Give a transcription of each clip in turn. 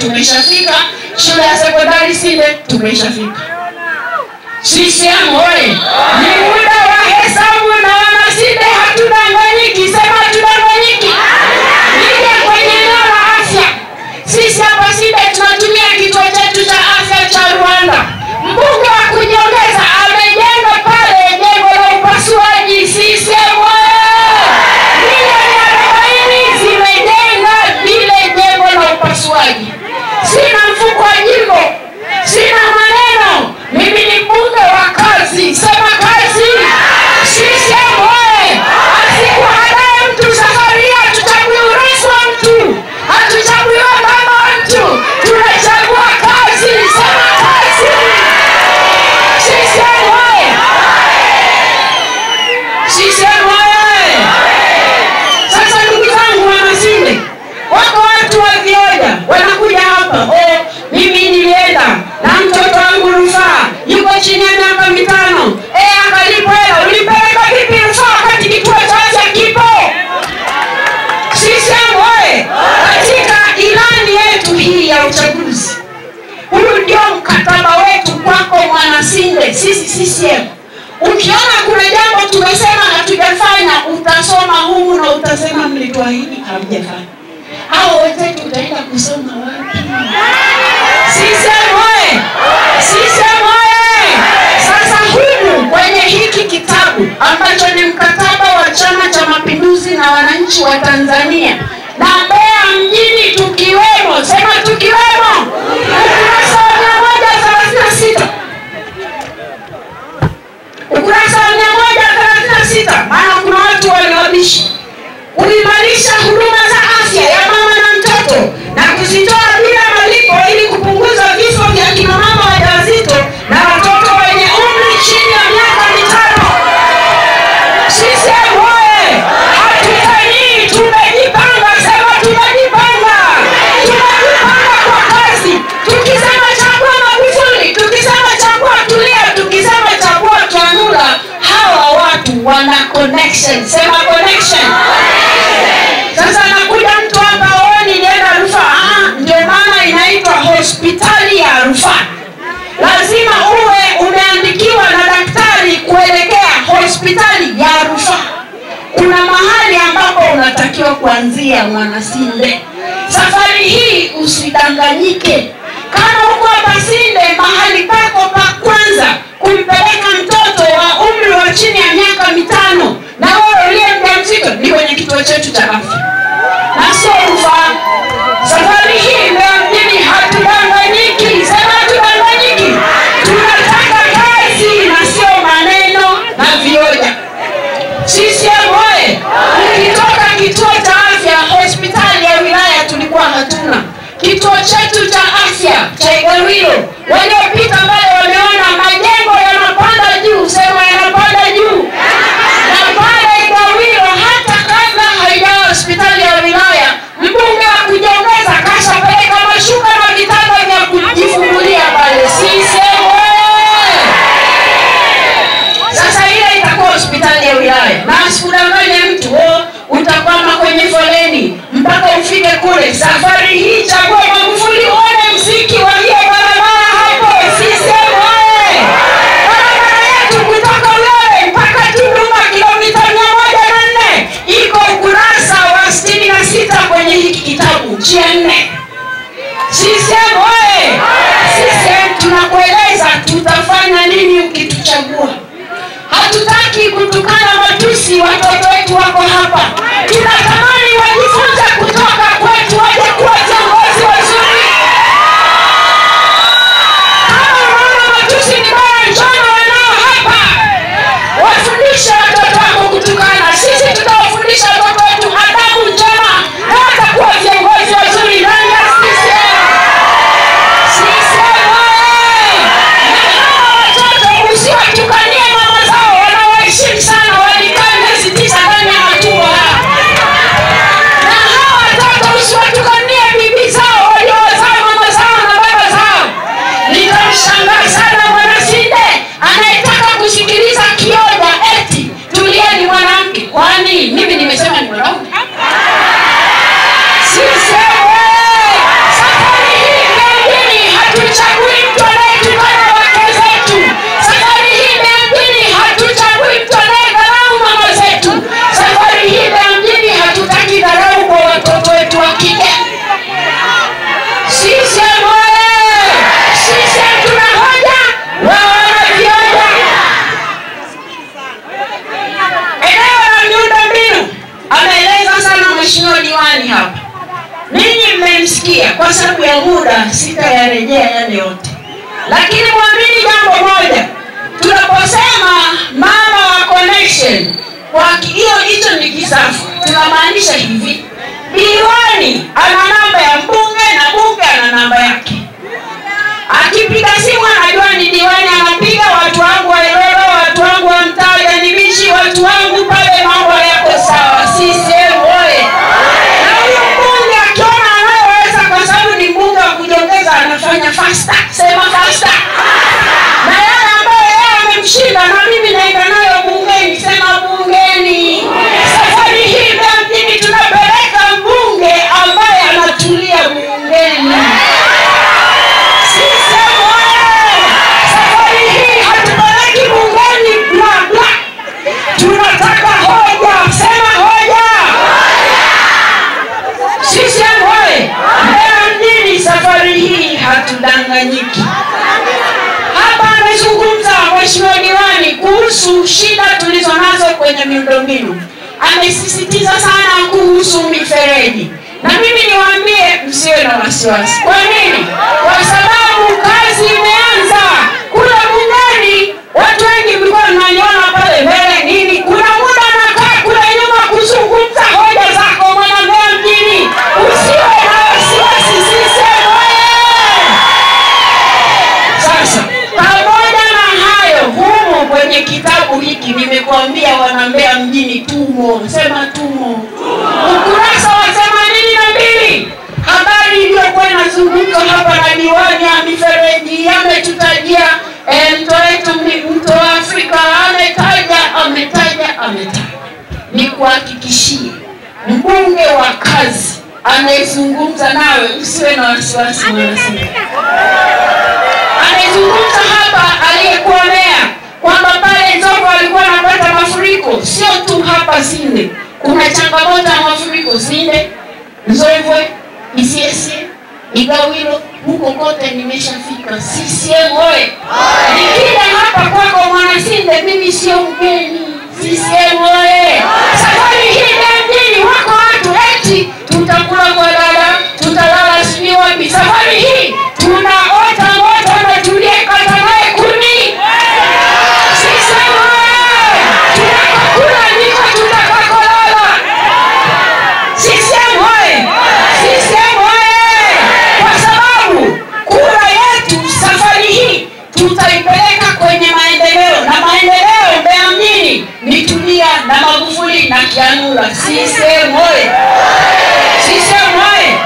tumeshafika, shule ya sekondari Sinde tumeshafika. CCM oye! Ni muda wa hesabu na wana Sinde hatudanganyiki, sema hatudanganyiki. Nije kwenye eneo la afya. Sisi hapa Sinde tunatumia kituo chetu cha afya cha Rwanda. Mbunge wa kujiongeza amejenga pale jengo la upasuaji. CCM oye! Milioni 40 zimejenga vile jengo la upasuaji. Sina mfuko wa jimbo, sina maneno. Mimi ni mbunge wa kazi. Sema kazi. CCM oye! Asikuhadae mtu safari hii, hatuchagui urais wa mtu, hatuchagui mama wa mtu, tunachagua kazi. Sema kazi. CCM oye! CCM oye! Sasa ndugu zangu wana Sinde, wako watu wa vioja wanakuja hapa. Mimi nilienda na mtoto wangu rufaa, yuko chini ya miaka 5. Akalipo hela. Ulipeleka vipi rufaa wakati kituo cha afya kipo? CCM oye! Katika ilani yetu hii ya uchaguzi, huu ndio mkataba wetu kwako mwana Sinde. Sisi CCM, ukiona kuna jambo tumesema hatujafanya, utasoma huu na utasema mlituahidi hamjafanya. Hao wenzetu utaenda kusoma wapi? CCM oye! CCM oye! Sasa humu kwenye hiki kitabu ambacho ni mkataba wa Chama cha Mapinduzi na wananchi wa Tanzania na Mbeya mjini tukiwemo, sema tukiwemo, ukurasa wa 136. Ukurasa wa 136, maana kuna watu waliobishi. Kuimarisha huduma za afya ya mama na mtoto na kuzitoa bila malipo ili kupunguza vifo vya kina mama wajawazito na watoto wenye umri chini ya miaka 5. CCM oye! Hatutanii, tumejipanga. Sema tumejipanga. Tumejipanga kwa kazi. Tukisema chagua Magufuli, tukisema chagua Tulia, tukisema chagua Kyanula, hawa watu wana connection. Sema connection. Sasa nakuja mtu hapa nenda rufaa. Ndio maana inaitwa hospitali ya rufaa. Lazima uwe umeandikiwa na daktari kuelekea hospitali ya rufaa. Kuna mahali ambapo unatakiwa kuanzia mwana Sinde. Safari hii usidanganyike. Kama uko hapa Sinde, mahali pako pa kwanza kumpeleka mtoto wa umri wa chini ya miaka 5 na wewe uliye mjamzito ni kwenye kituo chetu cha afya. Na sio rufaa. Safari hii Mbeya mjini hatudanganyiki. Sema hatudanganyiki. Tunataka kazi na sio maneno na vioja. CCM oye! Ukitoka kituo cha afya, hospitali ya wilaya tulikuwa hatuna. Kituo chetu cha afya cha Igawilo, waliopita pale wameona majengo yanapanda juu. Sema yanapanda juu. Na pale Igawilo hata kabla haijawa hospitali ya wilaya, mbunge wa kujiongeza kashapeleka mashuka na vitanda vya kujifungulia pale. CCM oye! Sasa ile itakuwa hospitali ya wilaya. Na usidanganye mtu utakwama kwenye foleni mpaka ufike kule. Safari hii chagua Magufuli, uone mziki wa hiyo barabara hapo. CCM oye! Barabara yetu kutoka Ulole mpaka Tunduma kilomita 104 iko ukurasa wa 66 kwenye hiki kitabu njia 4. CCM oye! CCM tunakueleza tutafanya nini ukituchagua. Hatutaki kutukana matusi. Watoto wetu wako hapa, tunatamani wajifunze kutoka kwetu, waje kuwa viongozi wazuri. Kama unaona matusi ni baya, njoo wanao hapa, wafundishe watoto wako kutukana. Sisi tutawafundisha watoto wetu adabu njema na watakuwa viongozi wazuri ndani ya CCM. CCM oye! Na hawa watoto usiwatukanie mama zao, wanawaheshimu sana, walikaa miezi 9 ndani ya matumbo haya. sababu ya muda sitayarejea yale yote. Lakini muamini jambo moja, tunaposema mama wa connection, kwa hicho ni kisafu. Tunamaanisha hivi, diwani ana namba ya mbunge na bunge ana namba yake. Akipiga simu anajua ni diwani anapiga, watu wangu wa Ilolo, watu wangu wa Mtaja ni bichi, watu wangu pale mambo yako sawa. CCM oye! Na huyo mbunge akiona anayeweza, kwa sababu ni mbunge wa kujiongeza, anafanya faster. Sema faster. Na yale ambayo yeye amemshinda na mimi naenda nayo bungeni, sema bungeni. Safari hii mjini tunapeleka mbunge ambaye anatulia bungeni. Tunataka hoja, sema hoja. Sisi hoye, mjini safari hii hatudanganyiki. Hapa amezungumza mheshimiwa diwani kuhusu shida tulizonazo kwenye miundombinu. Amesisitiza sana kuhusu mifereji. Na mimi niwaambie msiwe na wasiwasi. Kwa nini? Kwa sababu kazi imeanza. Kule bungeni watu wengi mlikuwa mnaniona pale mbele nini? Kuna muda nakaa kule nyuma kuzungumza hoja zako mwana Mbeya mjini. Usiwe na wasiwasi, sisi oye! Sasa, pamoja na hayo, humo kwenye kitabu hiki nimekuambia wana Mbeya mjini tumo. Sema tumo. Ukurasa wa 82, habari iliyokuwa inazungumzwa hapa na diwani ya mifereji, ametutajia mto wa Afrika, ametaja. Ni kuhakikishie mbunge wa kazi anayezungumza nawe, usiwe na wasiwasi mwanasema. Anayezungumza hapa aliyekuwa meya kwamba pale Nzovwe alikuwa anapata mafuriko, sio tu hapa Sinde. Kuna changamoto ya mafuriko Sinde, Nzovwe, Isyesye, Igawilo, huko kote nimeshafika. CCM oye! Nikija hapa kwako mwana Sinde, mimi sio mgeni. CCM oye! Safari hii mjini wako watu eti tutakula kwa dada, tutalala sijui wapi. Safari hii tunaota moto na tuliekata naye kuni. CCM oye! Tunakakula ndiko tutakakolala. CCM oye! CCM oye! Kwa sababu kura yetu safari hii tutaipeleka kwenye maendeleo, na maendeleo Mbeya mjini ni Tulia na Magufuli na Kianula. CCM oye! CCM oye!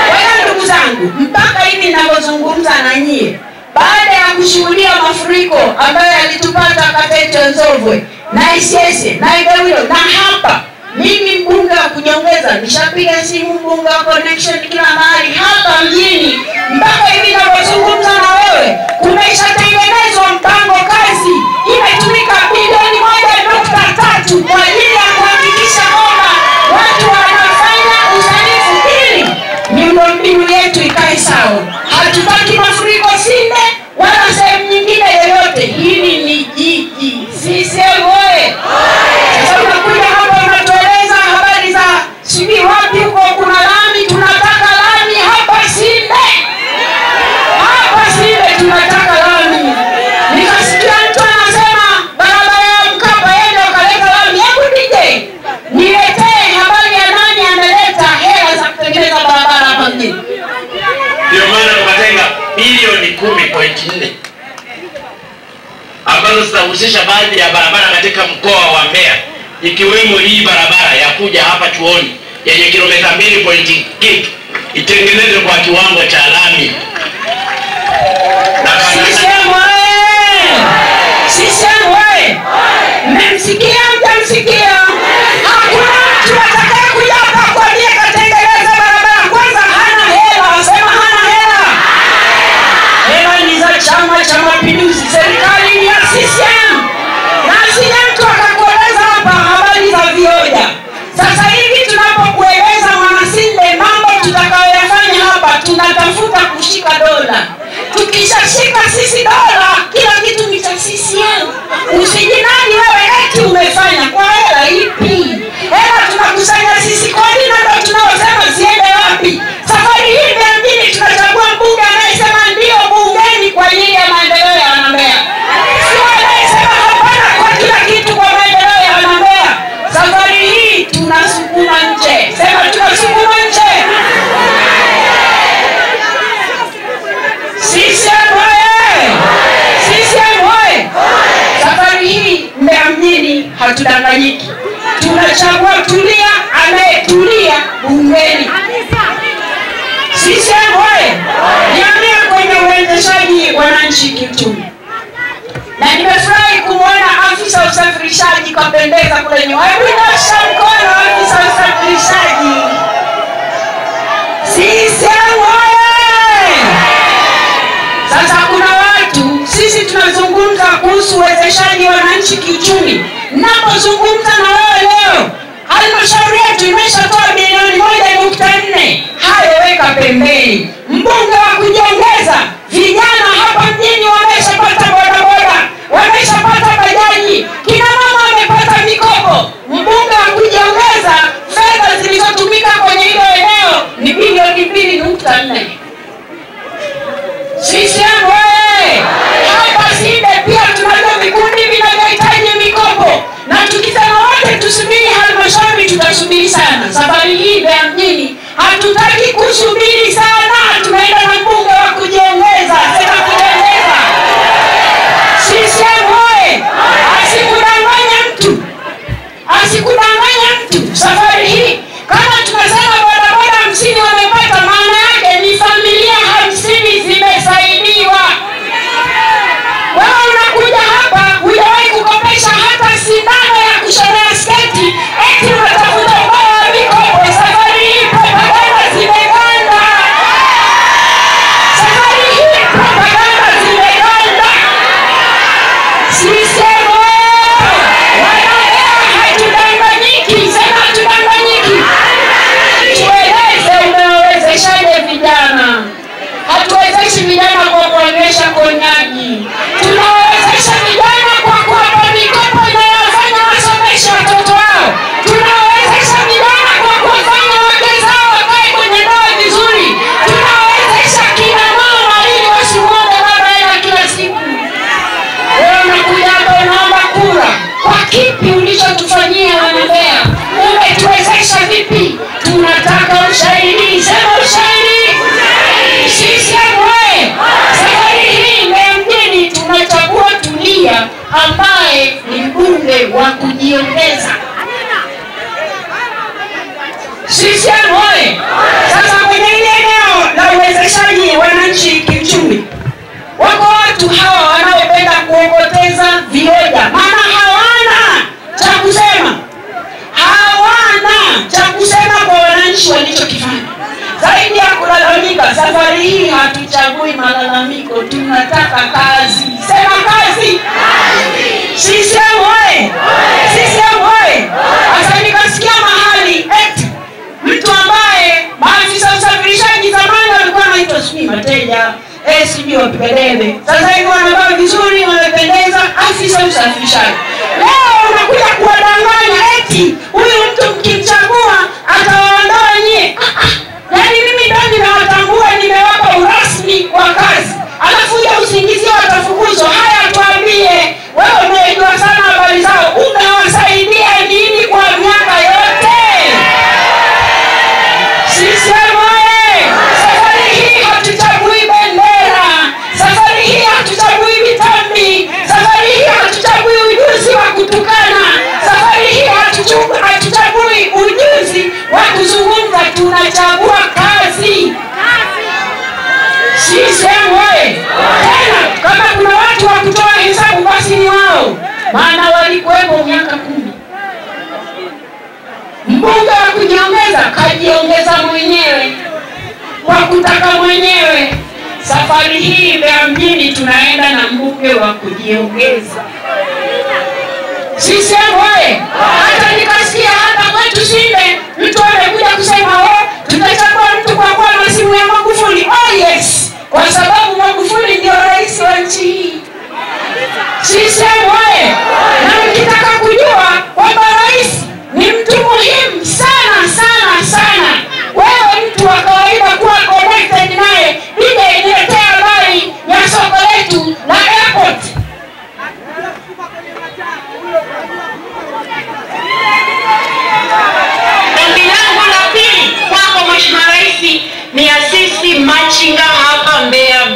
Kwa ndugu zangu, mpaka hivi ninapozungumza na nyie, baada ya kushuhudia mafuriko ambayo yalitupata Kateto, Nzovwe na Isyesye na Igawilo, na hapa mimi mbunge wa kujiongeza nishapiga simu mbunge wa connection kila mahali hapa mjini, mpaka hivi ninapozungumza na wewe kumeshatengenezwa mpango kazi imetumika bilioni 1.3 kwa ajili ya kuhakikisha kwamba watu wanafanya usanifu ili miundombinu yetu ikae sawa. Hatutaki mafuriko Sinde wala sehemu nyingine yoyote. Hili ni jiji. CCM oye! Sasa unakuja hapa unatueleza habari za sijui wapi huko kuna lami, tunataka lami hapa Sinde. Hapa Sinde tunataka lami. Nikasikia mtu anasema barabara ya Mkapa yende ukaleta lami. Hebu DJ, niletee habari ya nani ameleta hela za kutengeneza barabara hapa mjini. Ndio maana tumetenga bilioni 10.4 ambazo zitahusisha baadhi ya barabara katika mkoa wa Mbeya, ikiwemo hii barabara ya kuja hapa chuoni yenye kilomita 2.8 itengenezwe kwa kiwango cha lami. CCM oye! CCM oye! Mmemsikia mtamsikia. Hakuna mtu atakaye kuja hapa kwa ajili ya kutengeneza barabara. Kwanza hana hela, wasema hana hela. Hela ni za Chama cha Mapinduzi, serikali ni ya CCM. Na sija mtu akakueleza hapa habari za vioja. Sasa hivi tunapokueleza mwana Sinde mambo tutakayoyafanya hapa, tunatafuta kushika dola. Tukishashika sisi dola, kila kitu ni cha CCM. Usijinani wewe eti umefanya kwa hela ipi? Hela tunakusanya sisi, kwa nini ndio tunaosema ziende wapi? Safari hii mjini tunachagua hatudanganyiki. Tunachagua Tulia, anayetulia bungeni. Sisi wewe niambia kwenye uendeshaji wananchi kiuchumi. Na nimefurahi kumwona afisa usafirishaji kapendeza kule nyuma. Hebu nyosha mkono afisa usafirishaji. Sisi wewe. Sasa kuna watu, sisi tunazungumza kuhusu uwezeshaji wananchi kiuchumi. Ninapozungumza na wewe leo, halmashauri yetu imeshatoa bilioni 1.4. Hayo weka pembeni. Mbunge wa kujiongeza, vijana hapa mjini wameshapata bodaboda, wameshapata bajaji, kina mama wamepata mikopo. Mbunge wa kujiongeza, fedha zilizotumika kwenye hilo eneo ni bilioni 2.4. Sisi wewe, hapa Sinde pia tunajua vikundi vinavyohitaji mikopo. Na tukisema wote tusubiri halmashauri, tutasubiri sana. Safari hii Mbeya mjini hatutaki kusubiri sana, tunaenda na mbunge wa kujiongeza. Sema kujiongeza. Sisi wewe, asikudanganya mtu. Safari hii kama tunasema bodaboda 50 wamepata, maana yake ni familia 50 zimesaidiwa. Wewe unakuja hapa hujawahi kukopesha hata sindano ya kushonea sketi, eti unatafuta ubao wa mikopo. Safari hii propaganda zimeganda. Safari hii propaganda zimeganda. Sisi wanaea hatudanganyiki. Sema hatudanganyiki. Tueleze umewezeshaje vijana. Hatuwezeshi vijana kwa kuonyesha konyagi. Tunawezesha vijana kwa kuwapa mikopo inayofanya wasomeshe watoto wao. Tunawezesha vijana kwa kuwafanya wake zao wakae kwenye ndoa vizuri. Tunawezesha kina mama ili wasimuone baba yao kila siku. Wewe unakuja hapa unaomba kura. Kwa kipi ulichotufanyia Mbeya? Umetuwezesha vipi? Tunataka ushahidi. Sema ushahidi. Sisi wewe, safari hii Mbeya mjini tunachagua Tulia ambaye ni mbunge wa kujiongeza. Sisi wewe, sasa kwenye ile eneo la uwezeshaji wananchi kiuchumi, wako watu hawa wanaopenda kuongoteza vioja, maana hawana cha kusema. Hawana cha kusema kwa wananchi walichokifanya. Zaidi ya kulalamika, safari hii hatuchagui malalamiko, tunataka kazi. Sema kazi. Sisi wewe. Sisi wewe. Sasa nikasikia mahali eti mtu ambaye maafisa usafirishaji zamani walikuwa wanaitwa Mateja, sijui wapiga debe. Sasa hivi wanavaa vizuri, wamependeza, afisa usafirishaji. Leo unakuja kuwadanganya eti huyu mtu mkimchagua atawaondoa nyie. Yaani mimi ndio ninawatambua, nimewapa urasmi wa kazi. Alafu ya usingizi watafukuzwa. Haya tuambie, wewe unajua sana habari zao, umewasaidia nini kwa miaka yote? Sisi wewe, safari hii hatuchagui bendera. Safari hii hatuchagui vitambi. Safari hii hatuchagui ujuzi wa kutukana. Safari hii hatuchagui ujuzi wa kuzungumza, tunachagua kazi. Sisi wewe. Tena kama kuna watu wa kutoa hesabu basi ni wao, maana walikuwepo miaka 10. Mbunge wa kujiongeza kajiongeza mwenyewe kwa kutaka mwenyewe. Safari hii Mbeya mjini tunaenda na mbunge wa kujiongeza. Sisi wewe, hata nikasikia hata kwetu Sinde mtu amekuja kusema tutachagua mtu kwa kuwa na simu ya Magufuli. Yes, kwa sababu Magufuli ndio rais wa nchi hii. Sisi wewe, na mkitaka kujua kwamba rais ni mtu muhimu sana sana sana, wewe mtu wa kawaida kuwa connected naye, nije niletea habari ya soko letu la airport. Mheshimiwa Rais, ni asisi machinga hapa Mbeya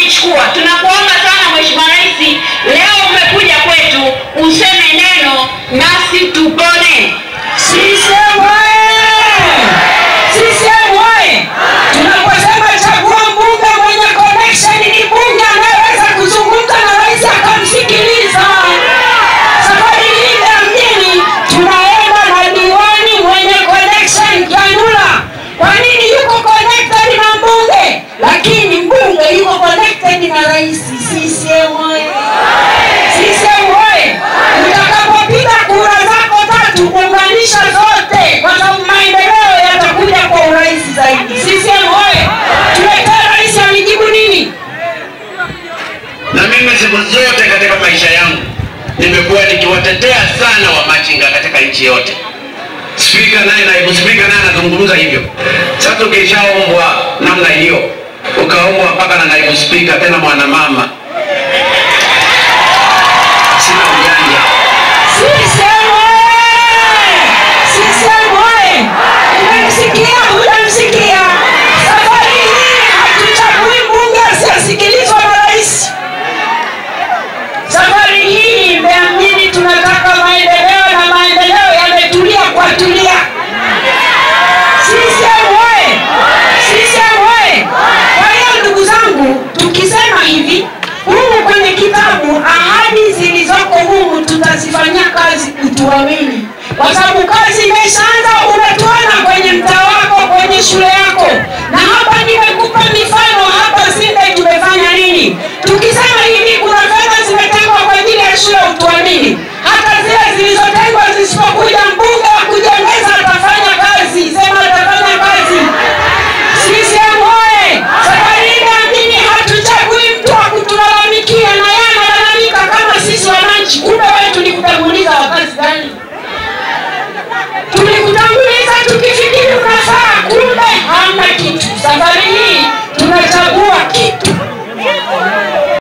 kulichukua. Tunakuomba sana Mheshimiwa Rais, leo umekuja kwetu useme neno nasi tupone. CCM oye! Tunaposema chagua mbunge mwenye connection, ni mbunge anayeweza kuzungumza na rais akamsikiliza. Safari hii ya mjini tunaenda na diwani mwenye connection Kianula. Kwa nini yuko connected na mbunge? Lakini mbunge yuko connected na rais. CCM oye! CCM oye! Utakapopiga kura zako 3, kuunganisha zote, kwa sababu maendeleo yatakuja kwa urahisi zaidi. CCM oye! Tuletee rais alijibu nini? Na mimi siku zote katika maisha yangu nimekuwa nikiwatetea sana wamachinga katika nchi yote. Spika naye, naibu spika naye anazungumza hivyo. Sasa ukishaombwa namna hiyo, ukaombwa mpaka na naibu spika tena mwanamama,